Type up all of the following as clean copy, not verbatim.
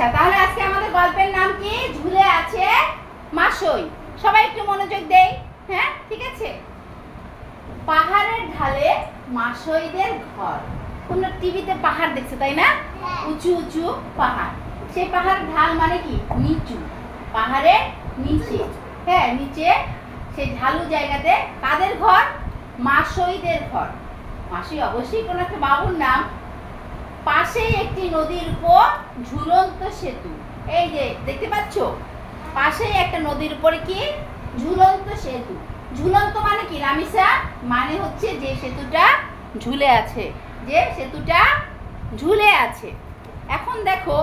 আচ্ছা, তাহলে আজকে আমাদের গল্পের নাম কি? ঝুলে আছে মাসই। সবাই একটু মনোযোগ দেই। হ্যাঁ, ঠিক আছে। পাহাড়ের ঢালে মাসইদের ঘর। তোমরা টিভিতে পাহাড় দেখছো তাই না? উঁচু উঁচু পাহাড়। সেই পাহাড় ঢাল মানে কি? নিচু। পাহাড়ের নিচে, হ্যাঁ নিচে সেই ঢালু জায়গাতে কাদের ঘর? মাসইদের ঘর। মাসই অবশ্যই কোনো একটা বাবুর নাম। পাশেই একটি নদীর উপর ঝুলন্ত সেতু। এই যে দেখতে পাচ্ছ, পাশেই একটা নদীর উপরে কি? ঝুলন্ত সেতু। ঝুলন্ত মানে কি রামিসা? মানে হচ্ছে যে সেতুটা ঝুলে আছে, যে সেতুটা ঝুলে আছে। এখন দেখো,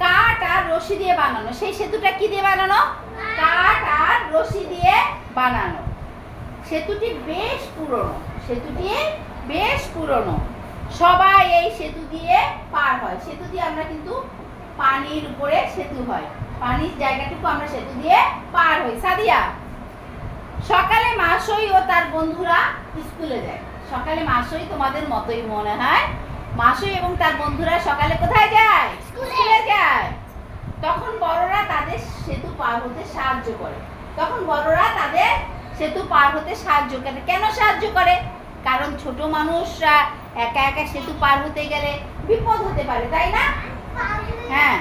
কাঠ আর রশি দিয়ে বানানো। সেই সেতুটা কি দিয়ে বানানো? কাঠ আর রশি দিয়ে বানানো। সেতুটি বেশ পুরনো। সেতুটি বেশ পুরনো। সবাই এই সেতু দিয়ে পার হয়। সেতু দিয়ে আমরা কিন্তু পানির উপরে সেতু হয়, পানির জায়গাটুকু আমরা সেতু দিয়ে পার হই। সাদিয়া, সকালে মাসই ও তার বন্ধুরা স্কুলে যায়। সকালে মাসই তোমাদের মতোই মনে হয়। মাসই এবং তার বন্ধুরা সকালে কোথায় যায়? স্কুলে যায়। তখন বড়রা তাদের সেতু পার হতে সাহায্য করে। তখন বড়রা তাদের সেতু পার হতে সাহায্য করে। কেন সাহায্য করে? কারণ ছোট মানুষরা একা একা সেতু পার হতে গেলে বিপদ হতে পারে, তাই না? হ্যাঁ,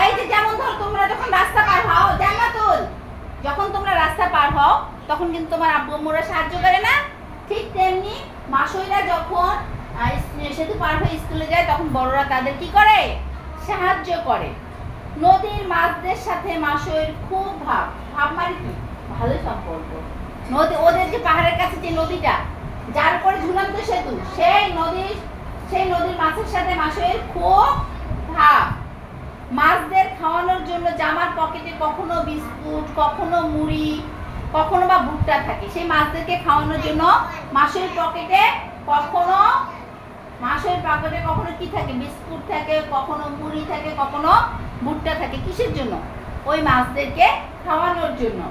এই যে যেমন ধর তোমরা যখন রাস্তা পার হও, জান্নাতুল, যখন তোমরা রাস্তা পার হও তখন কিন্তু তোমার আব্বু আম্মুরা সাহায্য করে না? ঠিক তেমনি মাসইরা যখন সেতু পার হয়ে স্কুলে যায় তখন বড়রা তাদের কি করে? সাহায্য করে। নদীর মাছদের সাথে মাসইর খুব ভাব। ভাব মানে কি? ভালো সম্পর্ক। নদী, ওদের যে পাহাড়ের কাছে যে নদীটা, যার উপরে ঝুলন্ত সেতু, সেই নদীর মাছের সাথে মাসইর খুব ভাব। মাছদের খাওয়ানোর জন্য জামার পকেটে কখনো বিস্কুট, কখনো মুড়ি, কখনো বা ভুট্টা থাকে। সেই মাছদেরকে খাওয়ানোর জন্য মাসইর পকেটে কখনো কি থাকে? বিস্কুট থাকে, কখনো মুড়ি থাকে, কখনো ভুট্টা থাকে। কিসের জন্য? ওই মাছদেরকে খাওয়ানোর জন্য।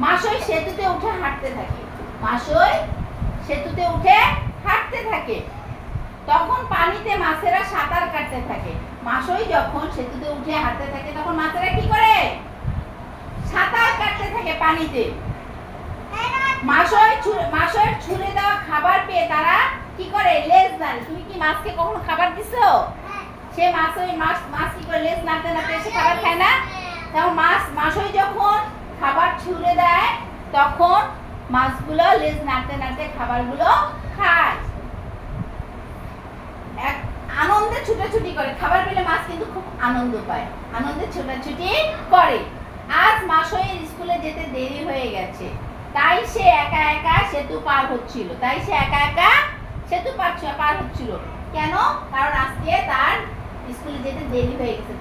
মাসই সেতুতে উঠে হাঁটতে থাকে। মাসই সেতুতে উঠে হাঁটতে থাকে। তখন পানিতে মাছেরা সাঁতার কাটতে থাকে। মাসই যখন সেতুতে উঠে হাঁটতে থাকে তখন মাছেরা কি করে? সাঁতার কাটতে থাকে পানিতে। মাসই ছুঁড়ে দেওয়া খাবার পেয়ে তারা কি করে? লেজ নাড়ে। তুমি কি মাছকে কখনো খাবার দিছো? সে মাছ কি করে? লেজ নাড়তে নাড়তে এসে খাবার খায় না? তখন মাসই যখন খাবার ছুঁড়ে দেয় তখন মাছগুলো লেজ নাড়তে নাড়তে খাবারগুলো খায়। আনন্দে ছুটাছুটি করে। খাবার পেলে মাছ কিন্তু খুব আনন্দ পায়, আনন্দে ছুটাছুটি করে। আজ মাসইয়ের স্কুলে যেতে দেরি হয়ে গেছে, তাই সে একা একা সেতু পার হচ্ছিল। কেন? কারণ আজকে তার স্কুলে যেতে দেরি হয়ে গেছে।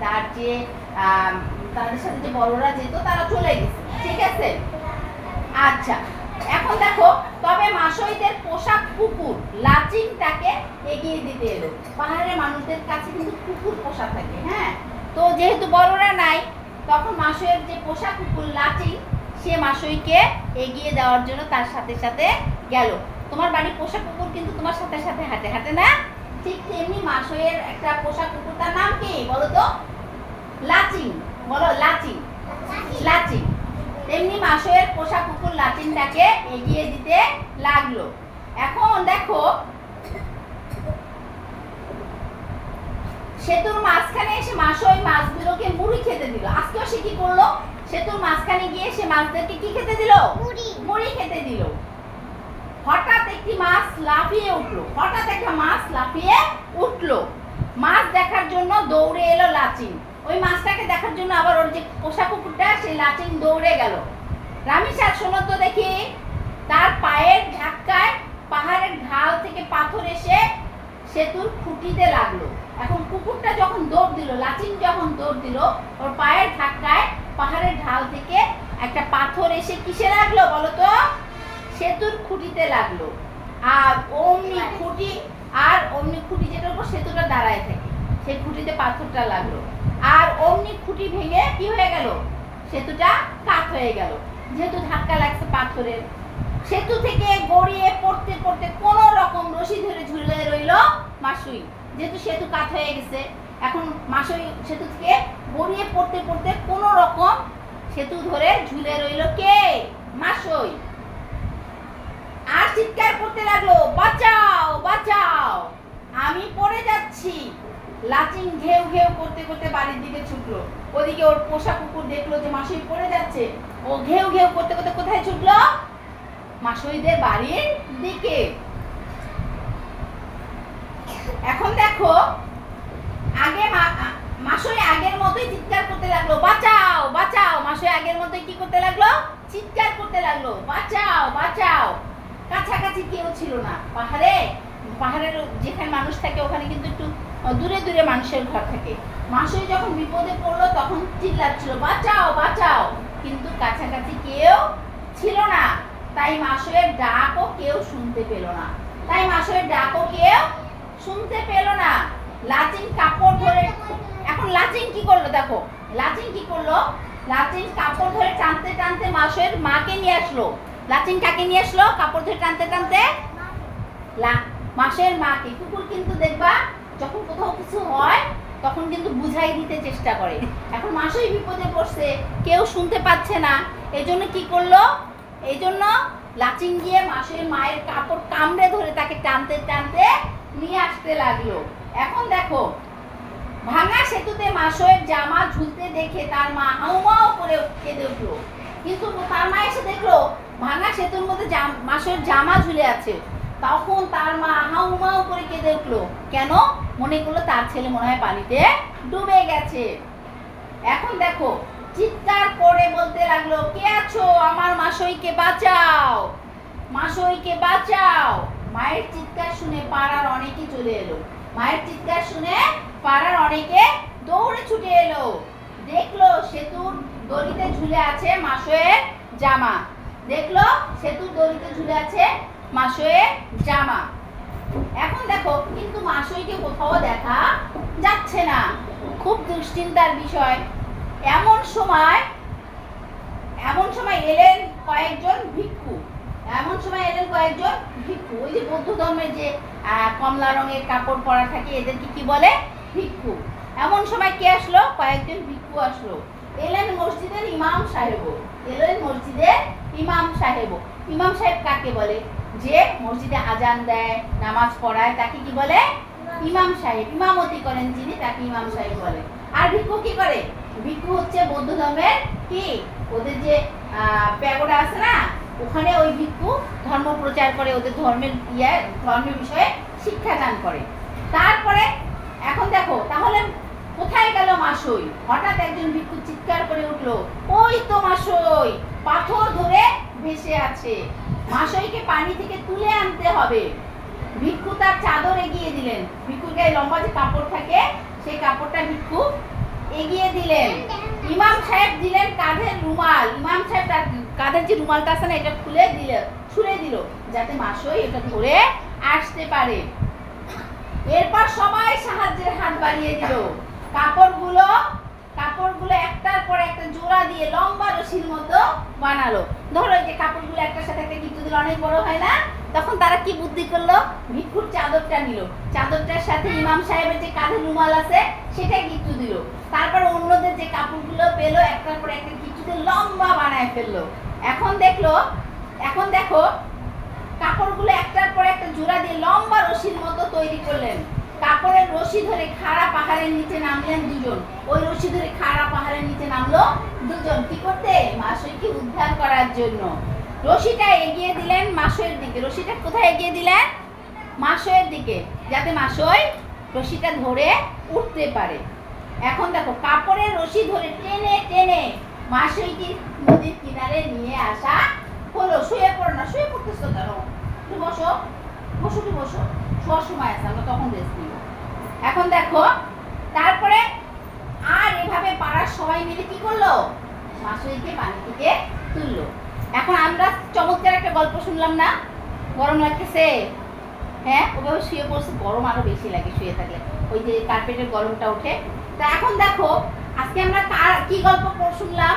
তাদের সাথে যে বড়রা যেত তারা চলে গেছে, ঠিক আছে? আচ্ছা, এখন দেখো, তবে মাসইদের পোশাক কুকুর লাচিং তাকে এগিয়ে দিতে এলো। পাহাড়ের মানুষদের কাছে কিন্তু কুকুর পোষা থাকে। হ্যাঁ, তো যেহেতু বড়রা নাই তখন মাসইয়ের যে পোশাক কুকুর লাচিং, সে মাসইকে এগিয়ে দেওয়ার জন্য তার সাথে সাথে গেল। তোমার বাড়ির পোষা কুকুর কিন্তু তোমার সাথে সাথে হাঁটে, হাঁটে না? ঠিক তেমনি মাসইয়ের একটা পোষা কুকুর, তার নাম কি বলো তো? লাচিং। বলো, লাচিং। লাচিং। তেমনি মাসইয়ের পোষা কুকুর লাচিংটাকে এগিয়ে দিতে লাগলো। এখন দেখো, সেতুর মাঝখানে এসে মাসই মাছগুলোকে মুড়ি খেতে দিল। আজকেও সে কি করলো? সেতুর মাঝখানে গিয়ে সে মাছদেরকে কি খেতে দিল? মুড়ি খেতে দিল। হঠাৎ একটা মাছ লাফিয়ে উঠলো। মাছ দেখার জন্য দৌড়ে এলো লাচিং। ওই মাছটাকে দেখার জন্য আবার ওর যে পোষা কুকুরটা, সেই লাচিং দৌড়ে গেল। রামিসা, শোনো তো দেখি। তার পায়ের ধাক্কায় পাহাড়ের ঢাল থেকে পাথর এসে সেতুর খুঁটিতে লাগলো। এখন কুকুরটা যখন দৌড় দিল, লাচিং যখন দৌড় দিল, ওর পায়ের ধাক্কায় পাহাড়ের ঢাল থেকে একটা পাথর এসে কিসে লাগলো বলো তো? সেতুর খুঁটিতে লাগলো। আর অমনি খুঁটি যেটার উপর সেতুটা দাঁড়ায় থাকে, সেই খুঁটিতে পাথরটা লাগলো। আর অমনি খুঁটি ভেঙে কি হয়ে গেল? সেতুটা কাত হয়ে গেল, যেহেতু ধাক্কা লাগছে পাথরের। সেতু থেকে গড়িয়ে পড়তে পড়তে কোন রকম রশি ধরে ঝুলে রইল মাসুই, যেহেতু সেতু কাত হয়ে গেছে। এখন মাসই সেতু থেকে গড়িয়ে পড়তে পড়তে কোনো রকম সেতু ধরে ঝুলে রইল কে? মাসই। আর চিৎকার করতে লাগলো, বাঁচাও বাঁচাও, আমি পড়ে যাচ্ছি। লাচিন ঘেউ ঘেউ করতে করতে বাড়ির দিকে ছুটলো। ওদিকে ওর পোষা কুকুর দেখলো যে মাসই পড়ে যাচ্ছে, ও ঘেউ ঘেউ করতে করতে কোথায় ছুটলো? মাসইদের বাড়ির দিকে। এখন দেখো, আগে মাসই আগের মতোই চিৎকার করতে লাগলো, বাঁচাও বাঁচাও। মাসই আগের মতোই কি করতে লাগলো? চিৎকার করতে লাগলো, বাঁচাও বাঁচাও। কাছাকাছি কেউ ছিল না। পাহাড়ের যেখানে মানুষ থাকে ওখানে কিন্তু একটু দূরে দূরে মানুষের ঘর থাকে। মাসই যখন বিপদে পড়লো তখন চিল্লাচ্ছিল, বাঁচাও বাঁচাও, কিন্তু কাছাকাছি কেউ ছিল না। তাই মাসইয়ের ডাকও কেউ শুনতে পেল না। লাচিন কাপড় ধরে, এখন লাচিন কি করলো দেখো, লাচিন কাপড় ধরে টানতে টানতে মাসইয়ের মাকে নিয়ে আসলো। লাচিন কাকে নিয়ে আসলো? কাপড় ধরে টানতে টানতে মাসইয়ের মাকে। কুকুর কিন্তু দেখবা যখন কোথাও কিছু হয় তখন কিন্তু বুঝাই দিতে চেষ্টা করে। এখন মাসই বিপদে পড়ছে, কেউ শুনতে পাচ্ছে না, এজন্য কি করলো? এইজন্য লাচিন গিয়ে মাসইয়ের মায়ের কাপড় কামড়ে ধরে তাকে টানতে টানতে নিয়ে আসতে লাগলো। এখন দেখো, ভাঙা সেতুতে মাসইয়ের জামা ঝুলতে দেখে তার মা হাউমাউ করে কেঁদে উঠলো। কিন্তু তার মা এসে দেখলো ভাঙা সেতুর মধ্যে মাসইয়ের জামা ঝুলে আছে। তখন তার মা হাউমাউ করে কেঁদে উঠলো। কেন? মনে করলো তার ছেলে মনে হয় পানিতে ডুবে গেছে। এখন দেখো, চিৎকার করে বলতে লাগলো, কে আছো? আমার মাসইকে বাঁচাও, মাসইকে বাঁচাও। মায়ের চিৎকার শুনে পাড়ার অনেকে চলে এলো। মায়ের চিৎকার শুনে পাড়ার অনেকে দৌড়ে ছুটে এলো। দেখলো সেতুর দড়িতে ঝুলে আছে মাসইয়ের জামা। এখন দেখো, কিন্তু মাসইকে কোথাও দেখা যাচ্ছে না। খুব দুশ্চিন্তার বিষয়। এমন সময় এলেন কয়েকজন ভিক্ষু। ওই যে বৌদ্ধ ধর্মের যে কমলা রঙের কাপড় পরা থাকে, এদেরকে কি বলে? ভিক্ষু। এমন সময় কে আসলো? কয়েকজন ভিক্ষু আসলো। এলেন মসজিদের ইমাম সাহেব। ইমাম সাহেব কাকে বলে? যে মসজিদে আজান দেয়, নামাজ পড়ায়, তাকে কি বলে? ইমাম সাহেব। ইমামতি করেন যিনি, তাকে ইমাম সাহেব বলে। আর ভিক্ষু কি করে? ভিক্ষু হচ্ছে বৌদ্ধ ধর্মের কি, ওদের যে প্যাগোডা আছে না, ওখানে ওই ভিক্ষু ধর্ম প্রচার করে, ওদের ধর্মের বিষয়ে শিক্ষাদান করে। তারপরে এখন দেখো, তাহলে কোথায় গেল মাসই? হঠাৎ একজন ভিক্ষু চিৎকার করে উঠলো, ওই তো মাসই পাথর ধরে ভেসে আছে, মাসইকে পানি থেকে তুলে আনতে হবে। ভিক্ষু তার চাদর এগিয়ে দিলেন। ভিক্ষুর গায়ে লম্বা যে কাপড় থাকে, সেই কাপড়টা ভিক্ষু এগিয়ে দিলেন। ইমাম সাহেব দিলেন কাঁধের রুমাল। ইমাম সাহেব তার কাঁধের যে রুমালটা আছে না, এটা ছুঁড়ে দিল যাতে মাসই এটা ধরে আসতে পারে। এরপর সবাই সাহায্যের হাত বাড়িয়ে দিল। কাপড়গুলো একটার পর একটা জোড়া দিয়ে লম্বা রশির মতো বানালো। ধরো যে কাপড়গুলো একটার সাথে একটা কিছু দিলে অনেক বড় হয় না, তখন তারা কি বুদ্ধি করলো? ভিক্ষুর চাদরটা নিল, চাদরটার সাথে ইমাম সাহেবের যে কাঁধের রুমাল আছে সেটাই কিছু দিল। তারপর অন্যদের যে কাপড়গুলো পেলো একটার পর একটা কিছু দিয়ে লম্বা বানায় ফেললো। এখন দেখো, কাপড়গুলো একটার পর একটা জোড়া দিয়ে লম্বা রশির মতো তৈরি করলেন। কাপড়ের রশি ধরে খাড়া পাহাড়ের নিচে নামলেন দুজন। ওই রশি ধরে খাড়া পাহাড়ের নিচে নামলো দুজন। কি করতে? মাসইকে উদ্ধার করার জন্য। রশিটা এগিয়ে দিলেন মাসইয়ের দিকে। রশিটা কোথায় এগিয়ে দিলেন? মাসইয়ের দিকে, যাতে মাসই রশিটা ধরে উঠতে পারে। এখন দেখো, কাপড়ের রশি ধরে টেনে টেনে মাসইকে নদীর কিনারে নিয়ে আসা হলো। শুয়ে পড়ো না, শুয়ে পড়তেছো কেন? একটু বসো, শোয়ার সময় আছে, আমরা তখন রেস্ট নিব। এখন দেখো, তারপরে আর এভাবে পাড়ার সবাই মিলে কি করলো? মাসইকে পানি থেকে তুললো। এখন আমরা চমৎকার একটা গল্প শুনলাম না? গরম লাগতেছে? হ্যাঁ, ওভাবে শুয়ে পড়ছে, গরম আরো বেশি লাগে শুয়ে থাকলে, ওই যে কার্পেটের গরমটা ওঠে। তা এখন দেখো, আজকে আমরা কি গল্প শুনলাম?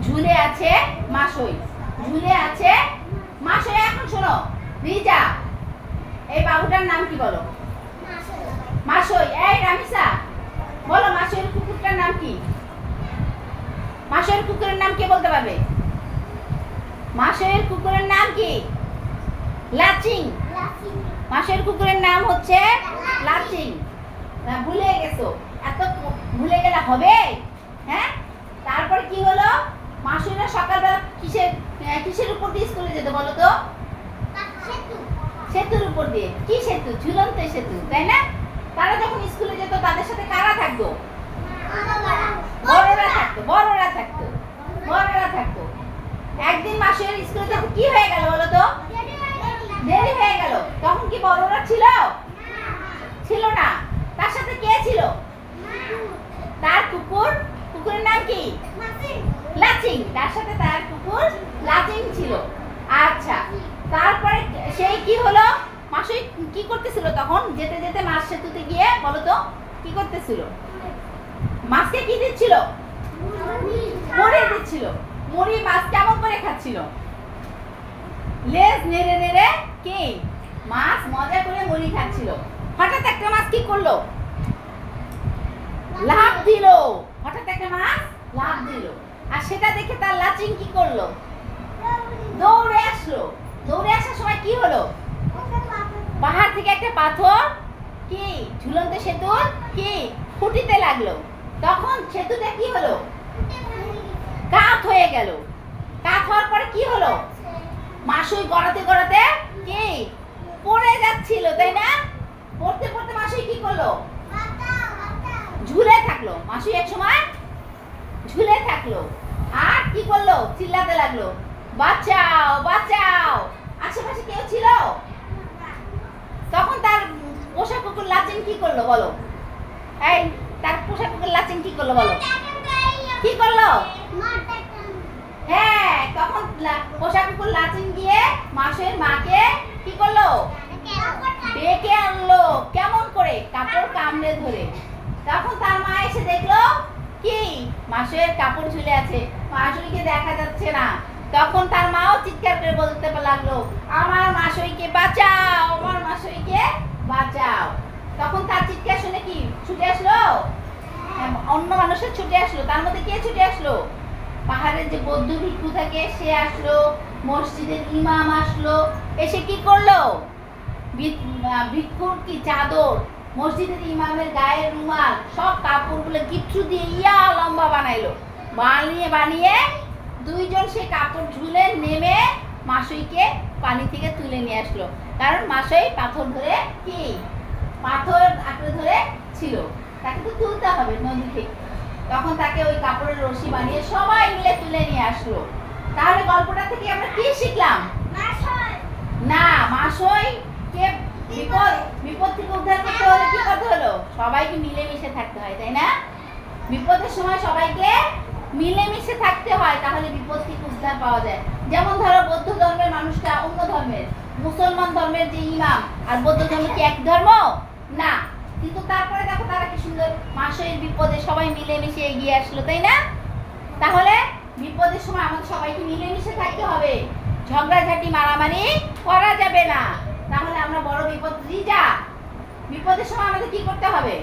ঝুলে আছে মাসই। এখন শোনো, রিজা, এই বাবুটার নাম কি বলো? মাসই। এই রামিসা, বলো মাসের কুকুরটার নাম কি? মাসের কুকুরের নাম কে বলতে পারবে? মাসের কুকুরের নাম কি? লাচিং। মাসের কুকুরের নাম হচ্ছে লাচিং। ভুলে গেছো? এত ভুলে গেলে হবে? হ্যাঁ, তারপর কি হলো? মাসুরা সকালবেলা কিসের উপর দিয়ে স্কুলে যেত বলো তো? সেতুর উপর দিয়ে। কি সেতু? ঝুলন্ত সেতু, তাই না? তারা যখন স্কুলে যেত তাদের সাথে কারা থাকতো? বড়রা থাকতো, বড়রা থাকতো, বড়রা থাকতো। একদিন মাসের স্কুলে যেতে কি হয়ে গেল বলো তো? দেরি হয়ে গেল। তখন কি বড়রা ছিল? ছিল না। তার সাথে কে ছিল? তার কুকুর। কুকুরের নাম কি? লাচিং। তার সাথে তার কুকুর লাচিং ছিল। আচ্ছা, তারপরে সেই কি হলো? মাসুই কি করতেছিল তখন? যেতে যেতে মাছ সেতুতে গিয়ে বলো তো কি করতেছিল? মাছকে কি দিচ্ছিল? মুড়ি দিচ্ছিল। মুড়ি মাছ কেমন করে খাচ্ছিল? লেজ নেড়ে নেড়ে কি মাছ মজা করে মুড়ি খাচ্ছিল। হঠাৎ একটা মাছ কি করলো? লাফ দিল। হঠাৎ একটা মাছ লাফ দিল। আর সেটা দেখে তার লাচিং কি করলো? দৌড়ে আসলো। দৌড়ে আসার সময় কি হলো? পাহাড় থেকে একটা পাথর কি ঝুলন্ত সেতুর কি ফুটিতে লাগলো। তখন সেতুটা কি হলো? কাত হয়ে গেল। কাত হওয়ার পরে কি হলো? মাসুই গড়াতে গড়াতে কি পড়ে যাচ্ছিল, তাই না? পড়তে পড়তে মাসুই কি করলো? ঝুলে থাকলো। মাসুই এক সময় ঝুলে থাকলো। আর কি করলো? চিল্লাতে লাগলো, বাঁচাও বাঁচাও। আশেপাশে কেউ ছিল? তখন তার পোষা কুকুর লাচিং কি করলো বলো? এই তার পোষা কুকুর লাচিং কি করলো বলো? কি করলো? হ্যাঁ, তখন পোষা কুকুর লাচিং গিয়ে মাসের মাকে কি করলো? ডেকে আনলো। কেমন করে? কাপড় কামড়ে ধরে। তখন তার মা এসে দেখলো কি মাসের কাপড় ঝুলে আছে, মাসুইকে দেখা যাচ্ছে না। তখন তার মাও চিৎকার করে বলতে লাগলো, আমার মাসুইকে বাঁচাও, আমার মাসুইকে বাঁচাও। তখন তার চিৎকার শুনে কি ছুটে আসলো? অন্য মানুষের ছুটে আসলো। তার মধ্যে কে ছুটে আসলো? পাহাড়ের যে বৌদ্ধ ভিক্ষু থাকে সে আসলো, মসজিদের ইমাম আসলো। এসে কি করলো? ভিক্ষুর কি চাদর, মসজিদের ইমামের গায়ের রুমাল, সব কাপড়গুলো কিচ্ছু দিয়ে ইয়া লম্বা বানাইলো। বানিয়ে বানিয়ে দুইজন সে কাপড় ঝুলে নেমে মাসুইকে পানি থেকে তুলে নিয়ে আসলো। কারণ মাসুই পাথর ধরে কি পাথর আঁকড়ে ধরে ছিল, তাকে তো তুলতে হবে নদী থেকে। তখন তাকে ওই কাপড়ের রশি বানিয়ে সবাই মিলে তুলে নিয়ে আসলো। তাহলে গল্পটা থেকে আমরা কি শিখলাম? না, মাসুই কে বিপদ থেকে উদ্ধার করতে হলে কি করতে হলো? সবাইকে মিলেমিশে থাকতে হয়, তাই না? বিপদের সময় সবাইকে মিলেমিশে থাকতে হয়, তাহলে বিপদ থেকে উদ্ধার পাওয়া যায়। যেমন ধরো বৌদ্ধ ধর্মের মানুষটা অন্য ধর্মের, মুসলমান ধর্মের যে ইমাম আর বৌদ্ধ ধর্ম কি এক ধর্ম? না, কিন্তু তারপরে দেখো তারা কি সুন্দর মাসুইয়ের বিপদে সবাই মিলেমিশে এগিয়ে আসলো, তাই না? তাহলে বিপদের সময় আমাদের সবাইকে মিলেমিশে থাকতে হবে। ঝগড়াঝাটি মারামারি করা যাবে না, তাহলে আমরা বড় বিপদ বিপদের সময় আমাদের কি করতে হবে?